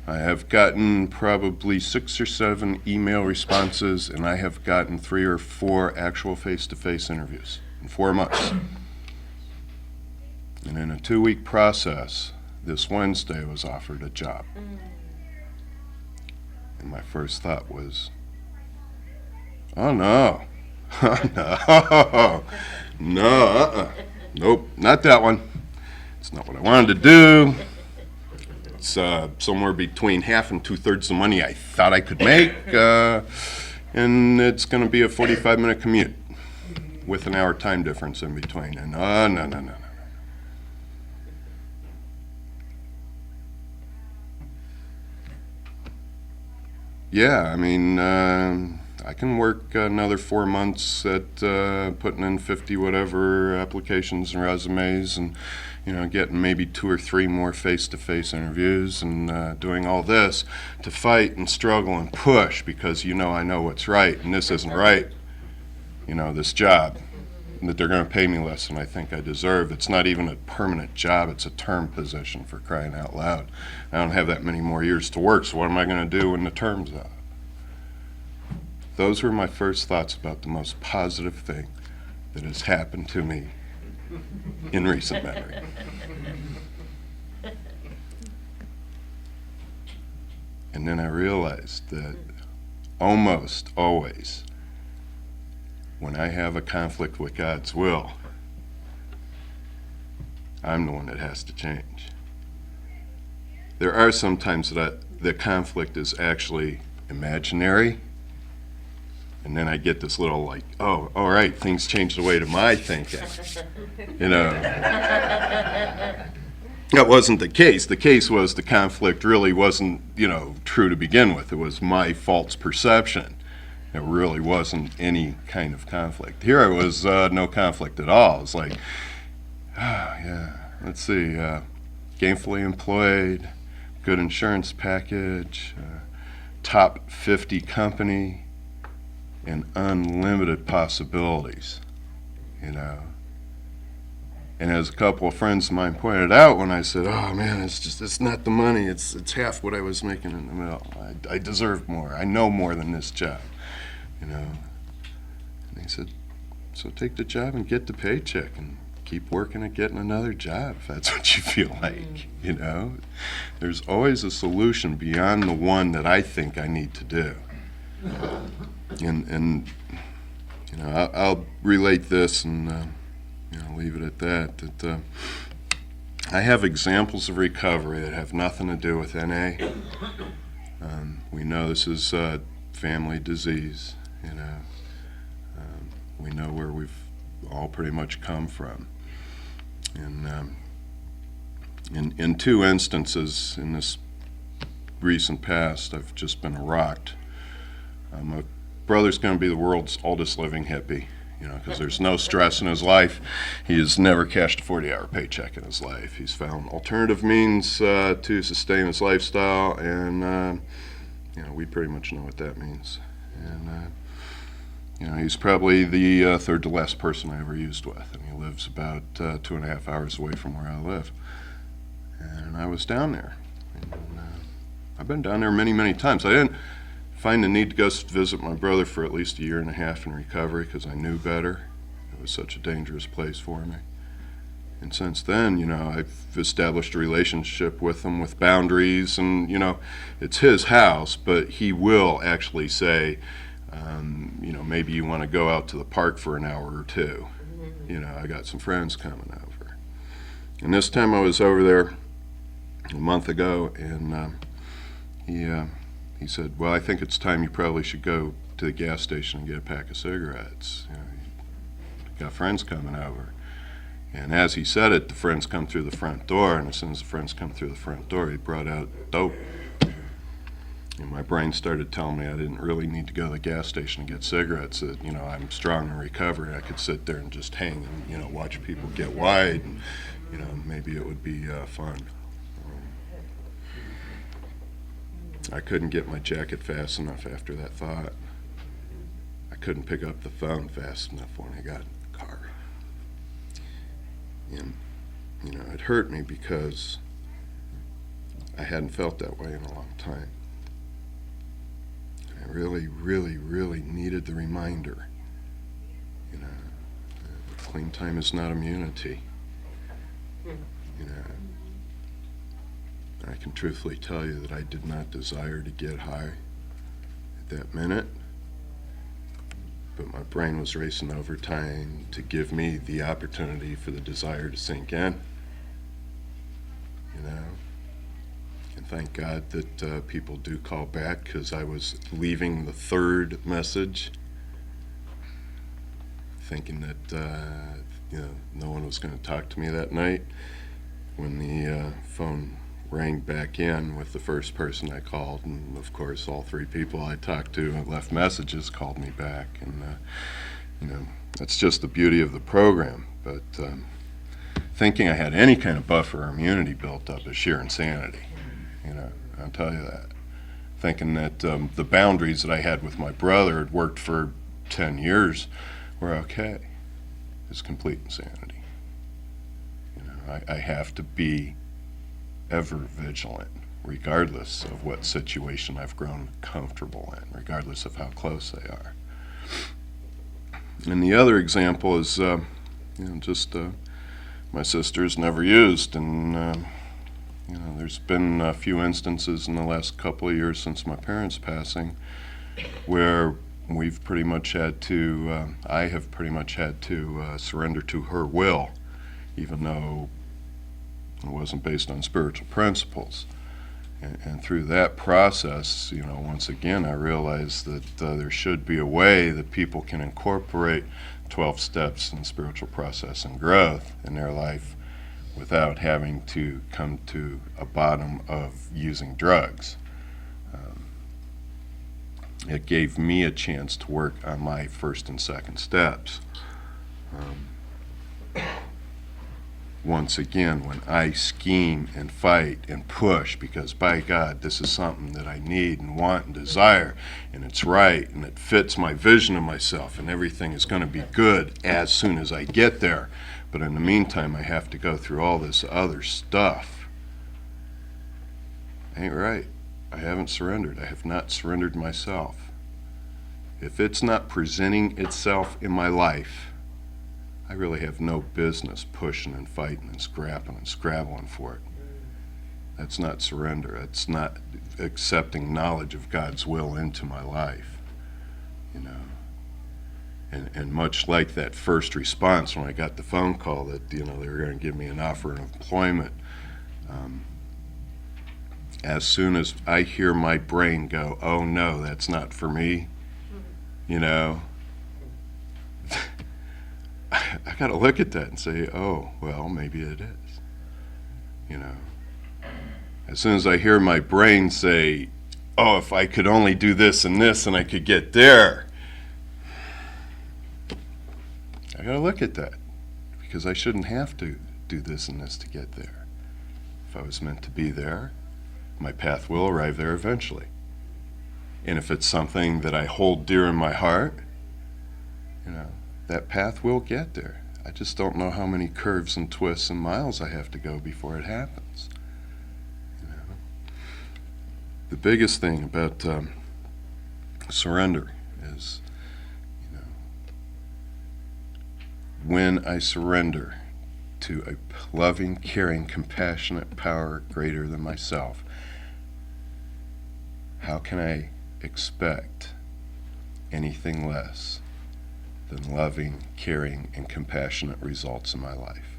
S4: I have gotten probably 6 or 7 email responses, and I have gotten 3 or 4 actual face-to-face interviews in 4 months. And in a 2-week process, this Wednesday was offered a job. And my first thought was, oh no, no, nope, not that one. It's not what I wanted to do. It's somewhere between half and 2/3 the money I thought I could make, and it's going to be a 45-minute commute with an hour time difference in between. And no. Yeah, I mean, I can work another 4 months at putting in 50 whatever applications and resumes, and getting maybe 2 or 3 more face-to-face interviews, and doing all this to fight and struggle and push because I know what's right, and this isn't right. This job, that they're going to pay me less than I think I deserve. It's not even a permanent job, it's a term position, for crying out loud. I don't have that many more years to work, so what am I going to do when the term's up? Those were my first thoughts about the most positive thing that has happened to me in recent memory. And then I realized that almost always, when I have a conflict with God's will, I'm the one that has to change. There are some times that the conflict is actually imaginary, and then I get this little oh, all right, things change the way to my thinking. That wasn't the case. The case was the conflict really wasn't, true to begin with. It was my false perception. It really wasn't any kind of conflict. Here I was, no conflict at all. It's like, let's see, gainfully employed, good insurance package, top 50 company, and unlimited possibilities, And as a couple of friends of mine pointed out when I said, oh man, it's not the money, it's half what I was making in the middle. I deserve more. I know more than this job. And he said, so take the job and get the paycheck and keep working at getting another job if that's what you feel like, There's always a solution beyond the one that I think I need to do. And I'll relate this and, leave it at that I have examples of recovery that have nothing to do with NA. We know this is a family disease, we know where we've all pretty much come from. And in 2 instances in this recent past, I've just been rocked. My brother's going to be the world's oldest living hippie. because there's no stress in his life. He has never cashed a 40-hour paycheck in his life. He's found alternative means to sustain his lifestyle, and we pretty much know what that means. And he's probably the third to last person I ever used with, and he lives about 2.5 hours away from where I live. And I was down there. And, I've been down there many, many times. I didn't find the need to go visit my brother for at least 1.5 years in recovery because I knew better. It was such a dangerous place for me. And since then, I've established a relationship with him with boundaries, and, it's his house, but he will actually say, maybe you want to go out to the park for an hour or two. I got some friends coming over. And this time I was over there a month ago, and he said, well, I think it's time you probably should go to the gas station and get a pack of cigarettes. You got friends coming over. And as he said it, the friends come through the front door, and as soon as the friends come through the front door, he brought out dope. And my brain started telling me I didn't really need to go to the gas station and get cigarettes, that, I'm strong in recovery. I could sit there and just hang and, watch people get wide, and, maybe it would be fun. I couldn't get my jacket fast enough after that thought. I couldn't pick up the phone fast enough when I got in the car. And, it hurt me because I hadn't felt that way in a long time. I really, really, really needed the reminder. Clean time is not immunity. I can truthfully tell you that I did not desire to get high at that minute, but my brain was racing overtime to give me the opportunity for the desire to sink in. And thank God that people do call back, because I was leaving the third message thinking that no one was going to talk to me that night. When the phone rang back in with the first person I called, and of course all 3 people I talked to and left messages called me back, and that's just the beauty of the program. But thinking I had any kind of buffer or immunity built up is sheer insanity. I'll tell you that. Thinking that the boundaries that I had with my brother had worked for 10 years were okay is complete insanity. I have to be ever vigilant, regardless of what situation I've grown comfortable in, regardless of how close they are. And the other example is, my sister's never used, and there's been a few instances in the last couple of years since my parents' passing where we've pretty much had to, I have pretty much had to surrender to her will, even though it wasn't based on spiritual principles. And through that process, once again, I realized that there should be a way that people can incorporate 12 steps in spiritual process and growth in their life without having to come to a bottom of using drugs. It gave me a chance to work on my first and second steps. Once again, when I scheme and fight and push, because by God, this is something that I need and want and desire, and it's right, and it fits my vision of myself, and everything is going to be good as soon as I get there. But in the meantime, I have to go through all this other stuff. Ain't right. I haven't surrendered. I have not surrendered myself. If it's not presenting itself in my life, I really have no business pushing and fighting and scrapping and scrabbling for it. That's not surrender. That's not accepting knowledge of God's will into my life. And much like that first response when I got the phone call that they were going to give me an offer of employment, as soon as I hear my brain go, "Oh no, that's not for me," I got to look at that and say, "Oh, well, maybe it is." As soon as I hear my brain say, "Oh, if I could only do this and this and I could get there," I got to look at that, because I shouldn't have to do this and this to get there. If I was meant to be there, my path will arrive there eventually. And if it's something that I hold dear in my heart, that path will get there. I just don't know how many curves and twists and miles I have to go before it happens. The biggest thing about surrender is, when I surrender to a loving, caring, compassionate power greater than myself, how can I expect anything less than loving, caring, and compassionate results in my life?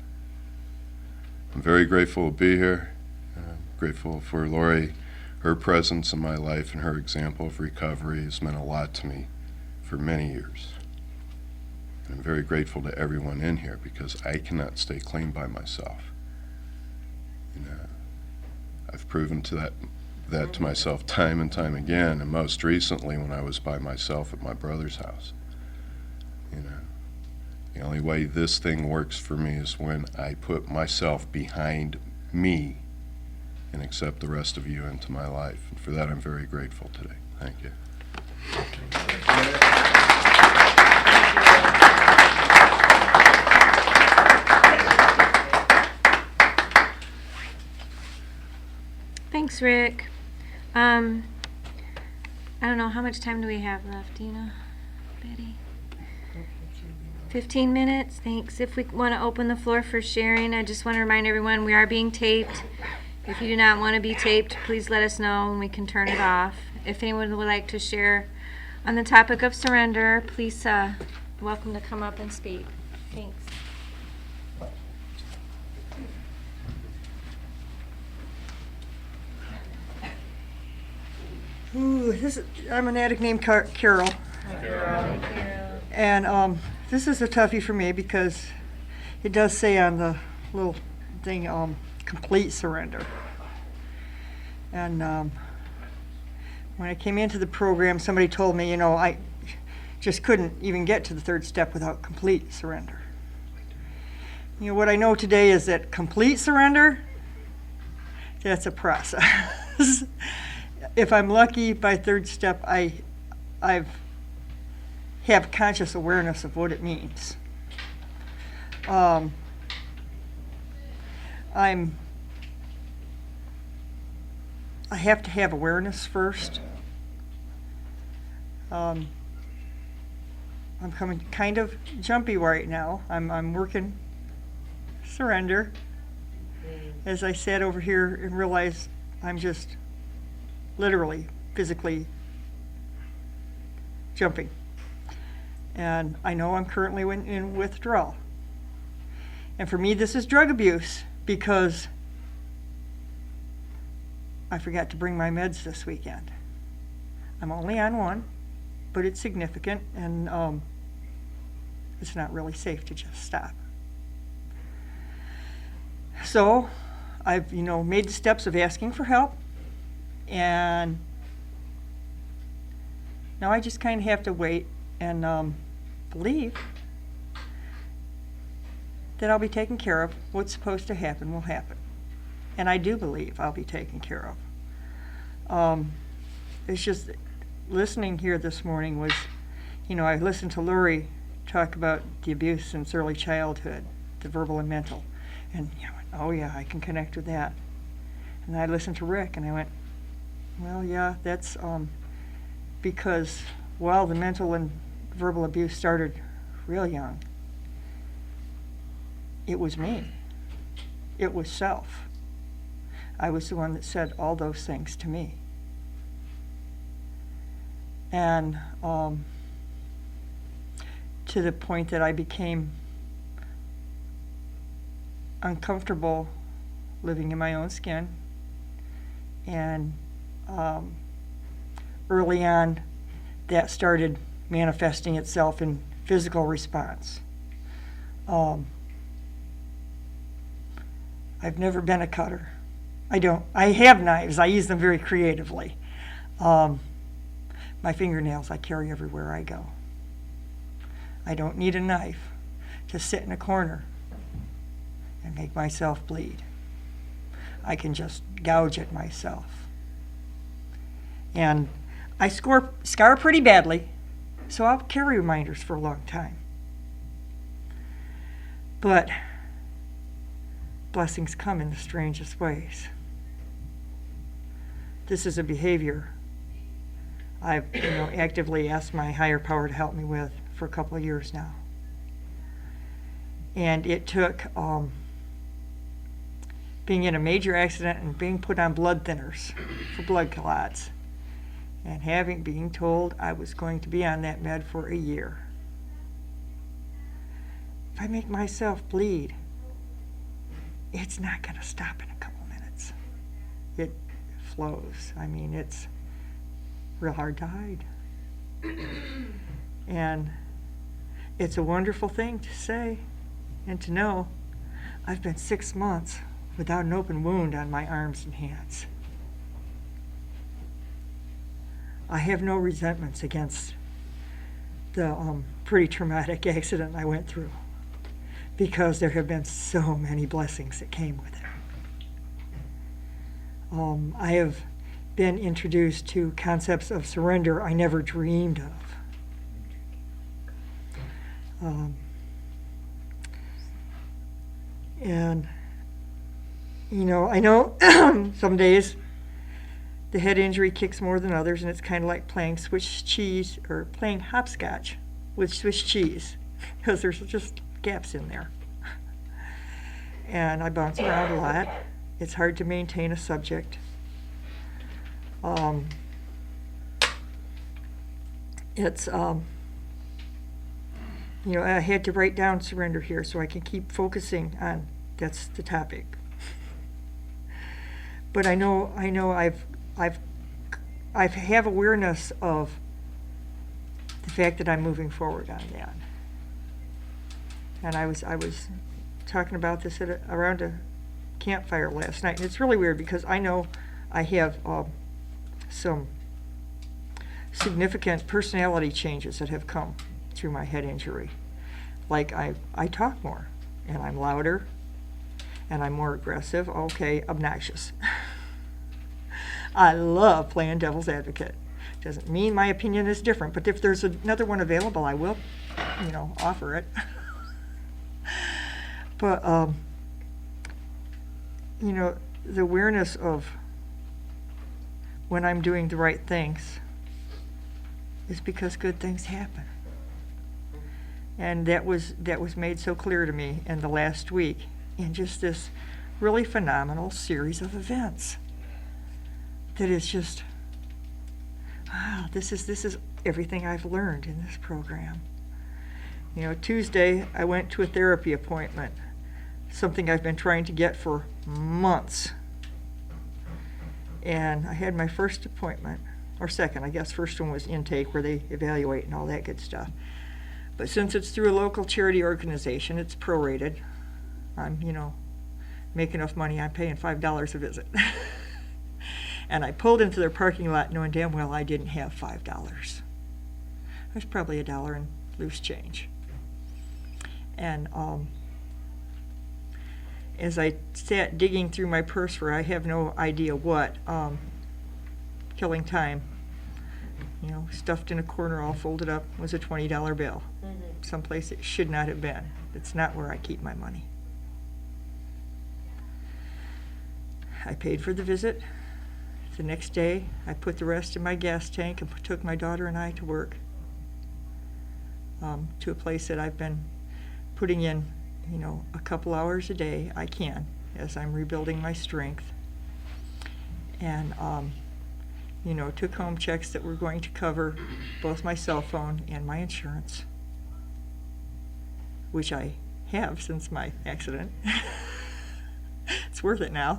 S4: I'm very grateful to be here. I'm grateful for Lori. Her presence in my life and her example of recovery has meant a lot to me for many years. I'm very grateful to everyone in here, because I cannot stay clean by myself. I've proven that to myself time and time again, and most recently when I was by myself at my brother's house. The only way this thing works for me is when I put myself behind me and accept the rest of you into my life. And for that, I'm very grateful today. Thank you.
S2: Thanks, Rick. I don't know, how much time do we have left, Dina? Betty? 15 minutes, thanks. If we want to open the floor for sharing, I just want to remind everyone we are being taped. If you do not want to be taped, please let us know and we can turn it off. If anyone would like to share on the topic of surrender, please welcome to come up and speak. Thanks.
S5: Ooh, I'm an addict named Carol. And this is a toughie for me, because it does say on the little thing, complete surrender. And when I came into the program, somebody told me, I just couldn't even get to the third step without complete surrender. What I know today is that complete surrender, that's a process. If I'm lucky, by third step, I have conscious awareness of what it means. I have to have awareness first. I'm coming kind of jumpy right now. I'm working surrender. As I sat over here and realized I'm just literally, physically jumping. And I know I'm currently in withdrawal. And for me, this is drug abuse, because I forgot to bring my meds this weekend. I'm only on one, but it's significant, and it's not really safe to just stop. So I've, made the steps of asking for help. And now I just kind of have to wait and believe that I'll be taken care of. What's supposed to happen will happen. And I do believe I'll be taken care of. It's just listening here this morning was, I listened to Lori talk about the abuse since early childhood, the verbal and mental. And oh yeah, I can connect with that. And I listened to Rick and I went, well, yeah, that's because while the mental and verbal abuse started real young, it was me. It was self. I was the one that said all those things to me. And to the point that I became uncomfortable living in my own skin. And early on, that started manifesting itself in physical response. I've never been a cutter. I have knives. I use them very creatively. My fingernails I carry everywhere I go. I don't need a knife to sit in a corner and make myself bleed. I can just gouge at myself. And I scar pretty badly, so I'll carry reminders for a long time. But blessings come in the strangest ways. This is a behavior I've actively asked my higher power to help me with for a couple of years now. And it took being in a major accident and being put on blood thinners for blood clots, and being told I was going to be on that med for a year. If I make myself bleed, it's not going to stop in a couple minutes. It flows. I mean, it's real hard to hide. And it's a wonderful thing to say and to know. I've been 6 months without an open wound on my arms and hands. I have no resentments against the pretty traumatic accident I went through, because there have been so many blessings that came with it. I have been introduced to concepts of surrender I never dreamed of. And, I know some days the head injury kicks more than others, and it's kind of like playing Swiss cheese or playing hopscotch with Swiss cheese, because there's just gaps in there. And I bounce around a lot. It's hard to maintain a subject. I had to write down surrender here so I can keep focusing on that's the topic. But I know I have awareness of the fact that I'm moving forward on that. And I was talking about this around a campfire last night, and it's really weird because I know I have some significant personality changes that have come through my head injury. Like I talk more, and I'm louder, and I'm more aggressive, obnoxious. I love playing devil's advocate. Doesn't mean my opinion is different, but if there's another one available, I will, offer it. But, the awareness of when I'm doing the right things is because good things happen. And that was made so clear to me in the last week in just this really phenomenal series of events. That is just, wow, this is everything I've learned in this program. Tuesday I went to a therapy appointment, something I've been trying to get for months. And I had my first appointment, or second, I guess first one was intake where they evaluate and all that good stuff. But since it's through a local charity organization, it's prorated. I'm, make enough money, I'm paying $5 a visit. And I pulled into their parking lot knowing damn well I didn't have $5. There's probably $1 in loose change. And as I sat digging through my purse for I have no idea what, killing time, stuffed in a corner all folded up was a $20 bill. Someplace it should not have been. It's not where I keep my money. I paid for the visit. The next day, I put the rest in my gas tank and took my daughter and I to work, to a place that I've been putting in, a couple hours a day I can as I'm rebuilding my strength. And, took home checks that were going to cover both my cell phone and my insurance, which I have since my accident. It's worth it now.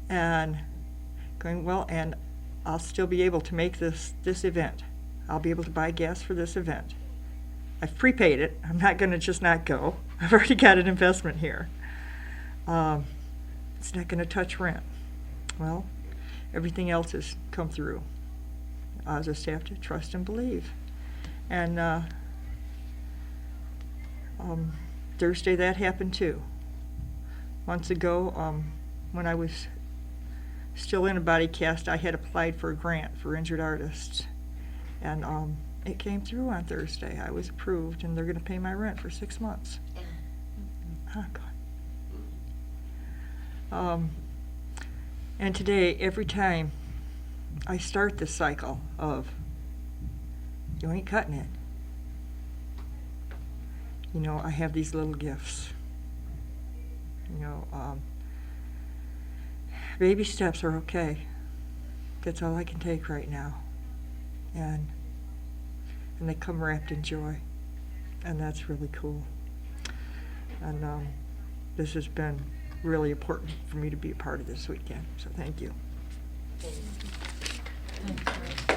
S5: And going, well, and I'll still be able to make this event. I'll be able to buy gas for this event. I've prepaid it. I'm not going to just not go. I've already got an investment here. It's not going to touch rent. Well, everything else has come through. I'll just have to trust and believe. And Thursday that happened too. Months ago, when I was still in a body cast, I had applied for a grant for injured artists. And it came through on Thursday. I was approved, and they're going to pay my rent for 6 months. Oh, God. And today, every time I start this cycle of, you ain't cutting it, you know, I have these little gifts. You know, baby steps are okay. That's all I can take right now. And they come wrapped in joy. And that's really cool. And this has been really important for me to be a part of this weekend. So thank you.
S3: Thanks, Rose.